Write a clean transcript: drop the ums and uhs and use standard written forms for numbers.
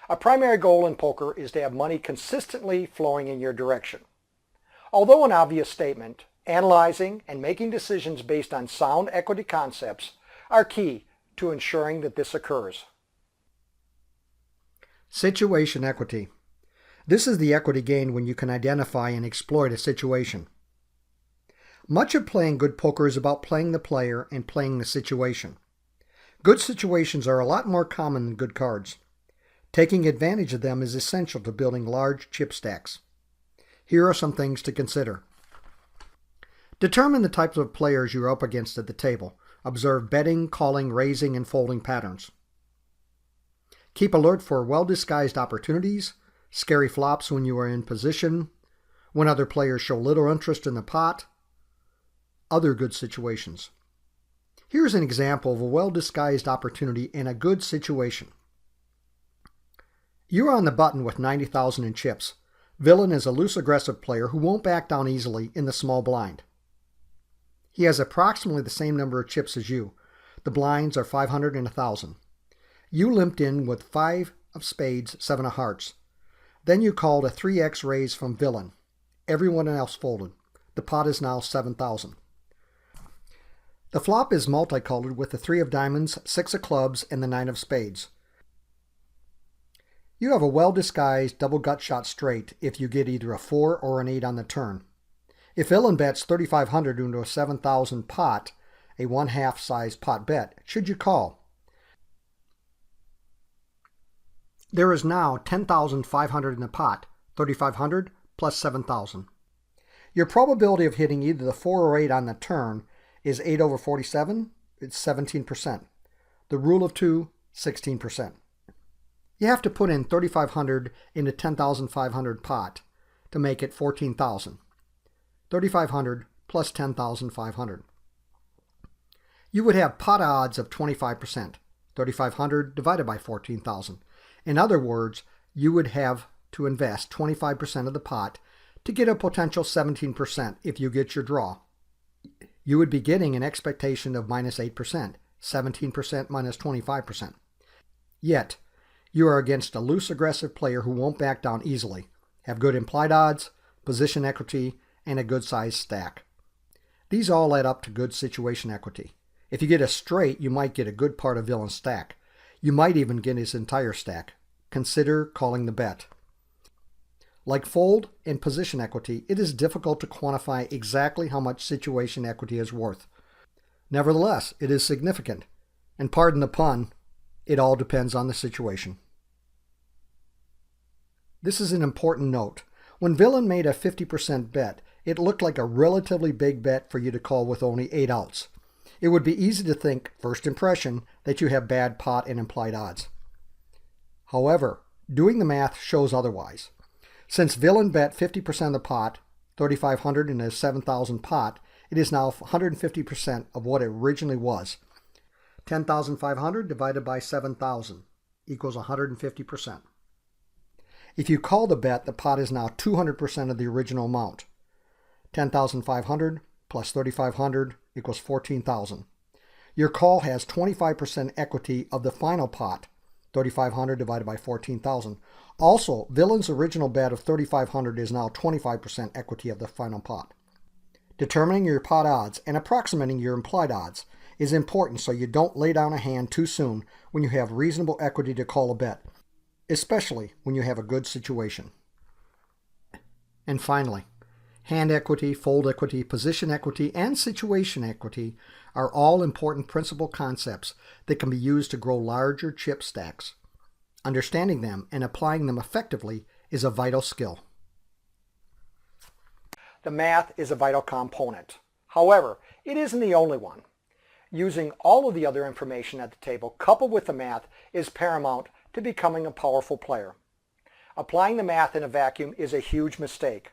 A primary goal in poker is to have money consistently flowing in your direction. Although an obvious statement, analyzing and making decisions based on sound equity concepts are key to ensuring that this occurs. Situation equity. This is the equity gained when you can identify and exploit a situation. Much of playing good poker is about playing the player and playing the situation. Good situations are a lot more common than good cards. Taking advantage of them is essential to building large chip stacks. Here are some things to consider. Determine the types of players you're up against at the table. Observe betting, calling, raising, and folding patterns. Keep alert for well-disguised opportunities, scary flops when you are in position, when other players show little interest in the pot, other good situations. Here's an example of a well-disguised opportunity in a good situation. You are on the button with 90,000 in chips. Villain is a loose aggressive player who won't back down easily in the small blind. He has approximately the same number of chips as you. The blinds are 500 and 1,000. You limped in with 5 of spades, 7 of hearts. Then you called a 3x raise from Villain. Everyone else folded. The pot is now 7,000. The flop is multicolored with the 3 of diamonds, 6 of clubs, and the 9 of spades. You have a well-disguised double gut shot straight if you get either a 4 or an 8 on the turn. If Villain bets 3,500 into a 7,000 pot, a 1/2 size pot bet, should you call? There is now 10,500 in the pot, 3,500 plus 7,000. Your probability of hitting either the 4 or 8 on the turn is 8 over 47, it's 17%. The rule of 2, 16%. You have to put in 3,500 in a 10,500 pot to make it 14,000. 3,500 plus 10,500. You would have pot odds of 25%, 3,500 divided by 14,000. In other words, you would have to invest 25% of the pot to get a potential 17% if you get your draw. You would be getting an expectation of minus 8%, 17% minus 25%. Yet, you are against a loose aggressive player who won't back down easily, have good implied odds, position equity, and a good sized stack. These all add up to good situation equity. If you get a straight, you might get a good part of Villain's stack. You might even get his entire stack. Consider calling the bet. Like fold and position equity, it is difficult to quantify exactly how much situation equity is worth. Nevertheless, it is significant, and pardon the pun, it all depends on the situation. This is an important note. When Villain made a 50% bet, it looked like a relatively big bet for you to call with only 8 outs. It would be easy to think, first impression, that you have bad pot and implied odds. However, doing the math shows otherwise. Since Villain bet 50% of the pot, 3,500 in a 7,000 pot, it is now 150% of what it originally was. 10,500 divided by 7,000 equals 150%. If you call the bet, the pot is now 200% of the original amount. 10,500 plus 3,500 equals 14,000. Your call has 25% equity of the final pot, 3,500 divided by 14,000. Also, Villain's original bet of 3,500 is now 25% equity of the final pot. Determining your pot odds and approximating your implied odds is important so you don't lay down a hand too soon when you have reasonable equity to call a bet, especially when you have a good situation. And finally, hand equity, fold equity, position equity, and situation equity are all important principal concepts that can be used to grow larger chip stacks. Understanding them and applying them effectively is a vital skill. The math is a vital component. However, it isn't the only one. Using all of the other information at the table coupled with the math is paramount to becoming a powerful player. Applying the math in a vacuum is a huge mistake.